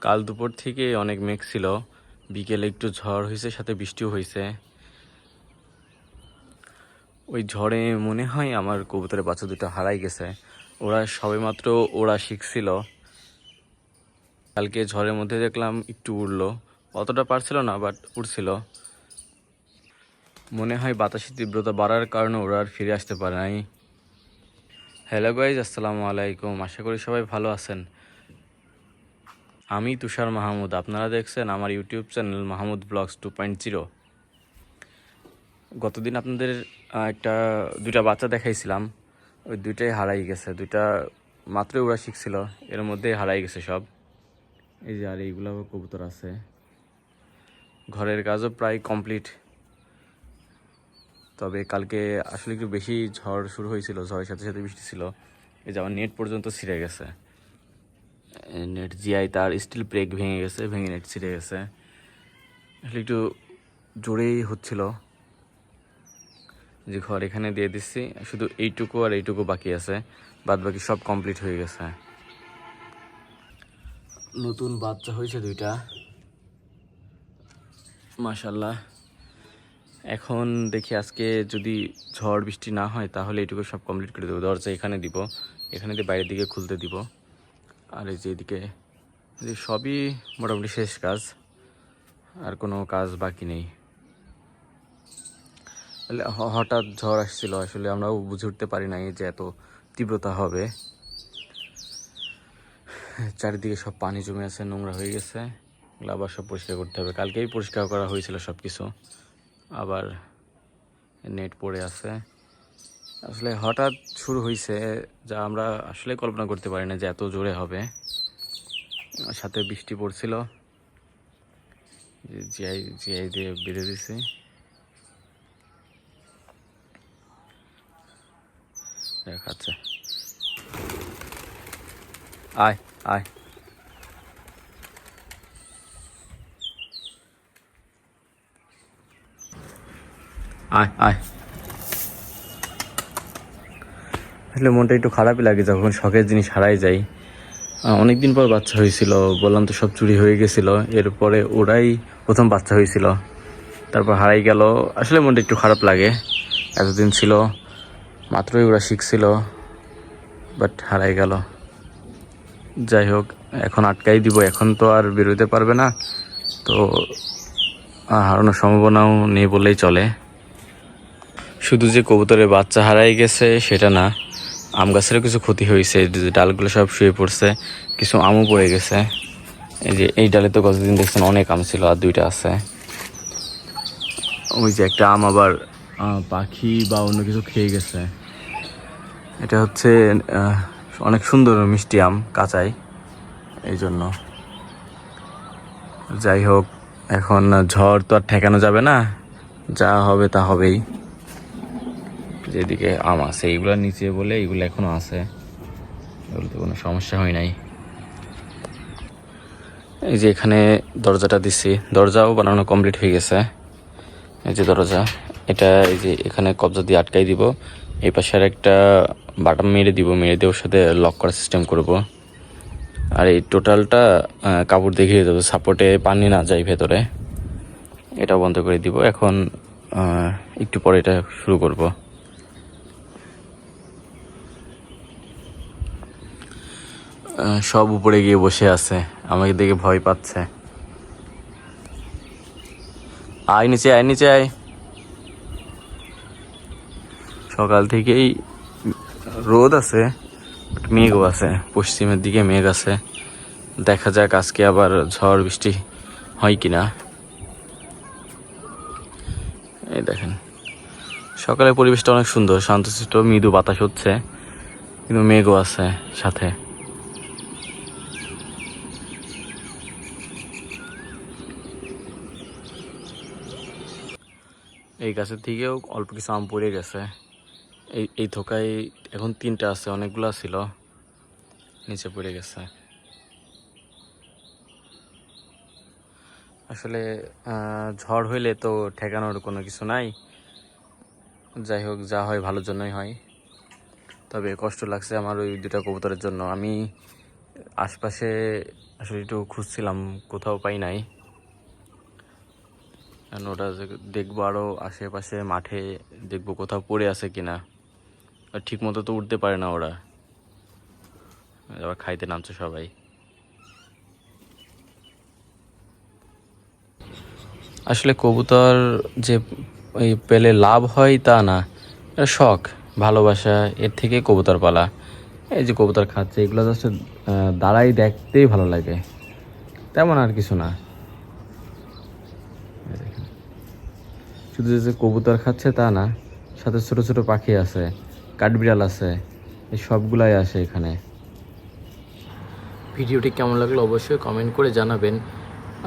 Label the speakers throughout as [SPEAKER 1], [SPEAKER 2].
[SPEAKER 1] কাল দুপুর থেকে অনেক মেঘ ছিল, বিকেলে একটু ঝড় হয়েছে, সাথে বৃষ্টিও হয়েছে। ওই ঝড়ে মনে হয় আমার কবুতরের বাচ্চা দুটো হারাই গেছে। ওরা সবেমাত্র ওরা শিখছিল। কালকে ঝড়ের মধ্যে দেখলাম একটু উড়লো, অতটা পারছিল না, বাট উড়ছিল। মনে হয় বাতাসের তীব্রতা বাড়ার কারণে ওরা আর ফিরে আসতে পারে নাই। হ্যালো গাইজ, আসসালামু আলাইকুম। আশা করি সবাই ভালো আছেন। আমি তুষার মাহমুদ, আপনারা দেখছেন আমার ইউটিউব চ্যানেল মাহমুদ ব্লগস 2.0। গতদিন আপনাদের দুইটা বাচ্চা দেখাইছিলাম, ওই দুইটাই হারাই গেছে। দুইটা মাত্রই ওরা শিখছিল, এর মধ্যেই হারাই গেছে সব। এই যে আর এইগুলো কবুতর আছে। ঘরের কাজও প্রায় কমপ্লিট, তবে কালকে আসলে একটু বেশি ঝড় শুরু হয়েছিল, ঝড়ের সাথে সাথে বৃষ্টি ছিল। এই যে আমার নেট পর্যন্ত ছিঁড়ে গেছে। নেট জিআই তার স্টিল ব্রেক ভেঙে গেছে, ভেঙে নেট ছিঁড়ে গেছে। আসলে একটু জোরেই হচ্ছিল। যে ঘর এখানে দিয়ে দিচ্ছি, শুধু এইটুকু আর এইটুকু বাকি আছে, বাদ বাকি সব কমপ্লিট হয়ে গেছে। নতুন বাচ্চা হয়েছে দুইটা, মাশাল্লাহ। এখন দেখি আজকে যদি ঝড় বৃষ্টি না হয় তাহলে এইটুকু সব কমপ্লিট করে দেবো। দরজা এখানে দিব, এখানে দিয়ে বাইরের দিকে খুলতে দিব। আর এই যে এদিকে সবই মোটামুটি শেষ কাজ, আর কোনো কাজ বাকি নেই। হঠাৎ ঝড় আসছিল, আসলে আমরাও বুঝে উঠতে পারি নাই যে এত তীব্রতা হবে। চারিদিকে সব পানি জমে আছে, নোংরা হয়ে গেছে। এগুলো আবার সব পরিষ্কার করতে হবে। কালকেই পরিষ্কার করা হয়েছিল সব কিছু, আবার নেট পড়ে আছে। আসলে হঠাৎ শুরু হয়েছে, যা আমরা আসলে কল্পনা করতে পারি না যে এত জোরে হবে। সাথে বৃষ্টি পড়ছিল, জিআই জিআই দিয়ে বেঁধে দিছি। দেখাচ্ছে, আয় আয়। আয় আয়। আসলে মনটা একটু খারাপই লাগে যখন শখের জিনিস হারাই যায়। অনেকদিন পর বাচ্চা হয়েছিল, বললাম তো সব চুরি হয়ে গেছিল। এরপরে ওরাই প্রথম বাচ্চা হয়েছিল, তারপর হারাই গেল। আসলে মনটা একটু খারাপ লাগে। এতদিন ছিল, মাত্রই ওরা শিখছিল, বাট হারাই গেল। যাই হোক, এখন আটকাই দিব, এখন তো আর বেরোতে পারবে না, তো হারানোর সম্ভাবনাও নেই বললেই চলে। শুধু যে কবুতরের বাচ্চা হারাই গেছে সেটা না, আম গাছেরও কিছু ক্ষতি হয়েছে। ডালগুলো সব শুয়ে পড়ছে, কিছু আমও পড়ে গেছে। এই যে এই ডালে তো গতদিন দেখছেন অনেক আম ছিল, আর দুইটা আছে। ওই যে একটা আম আবার পাখি বা অন্য কিছু খেয়ে গেছে। এটা হচ্ছে অনেক সুন্দর মিষ্টি আম, কাঁচাই, এই জন্য। যাই হোক, এখন ঝড় তো আর ঠেকানো যাবে না, যা হবে তা হবেই। যেদিকে আম আছে এইগুলো নিচে বলে এইগুলো এখনো আছে, এগুলো তো কোনো সমস্যা হয় নাই। এই যে এখানে দরজাটা দিচ্ছি, দরজাও বানানো কমপ্লিট হয়ে গেছে। এই যে দরজা, এটা এই যে এখানে কবজা দিয়ে আটকাই দিব। এই পাশে আর একটা বাটাম মেরে দিব, মেরে দিয়ে ওর সাথে লক করার সিস্টেম করব। আর এই টোটালটা কাপড় দেখিয়ে দেবো, সাপোর্টে পানি না যায় ভেতরে, এটা বন্ধ করে দিব। এখন একটু পরে এটা শুরু করব। সব উপরে গিয়ে বসে আছে, আমাকে দেখে ভয় পাচ্ছে। আয় নিচে, আয় নিচে আয়। সকাল থেকেই রোদ আছে, মেঘও আছে, পশ্চিমের দিকে মেঘ আছে। দেখা যাক আজকে আবার ঝড় বৃষ্টি হয় কিনা। এই দেখেন, সকালের পরিবেশটা অনেক সুন্দর, শান্তশিষ্ট, মৃদু বাতাস হচ্ছে, কিন্তু মেঘও আছে সাথে। এই গাছের থেকেও অল্প কিছু আম পড়ে গেছে। এই এই থোকায় এখন 3টা আছে, অনেকগুলো ছিল, নিচে পড়ে গেছে। আসলে ঝড় হইলে তো ঠেকানোর কোনো কিছু নাই। যাই হোক, যা হয় ভালোর জন্যই হয়। তবে কষ্ট লাগছে আমার ওই 2টা কবুতরের জন্য। আমি আশপাশে আসলে একটু খুঁজছিলাম, কোথাও পাই নাই। কারণ ওটা দেখবো আরও আশেপাশে মাঠে দেখবো কোথাও পড়ে আছে কিনা। আর ঠিক মতো তো উঠতে পারে না ওরা, আবার খাইতে নামছে সবাই। আসলে কবুতর যে এই পেলে লাভ হয় তা না, এটা শখ, ভালোবাসা, এর থেকে কবুতর পালা। এই যে কবুতর খাচ্ছে, এগুলো জাস্ট দাঁড়াই দেখতেই ভালো লাগে, তেমন আর কিছু না। এই দেখেন, শুধু যে কবুতর খাচ্ছে তা না, সাথে ছোট ছোট পাখি আছে, কাঠবিড়াল আছে, এই সবগুলাই আসে এখানে। ভিডিওটি কেমন লাগলো অবশ্যই কমেন্ট করে জানাবেন,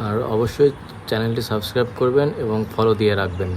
[SPEAKER 1] আর অবশ্যই চ্যানেলটি সাবস্ক্রাইব করবেন এবং ফলো দিয়ে রাখবেন।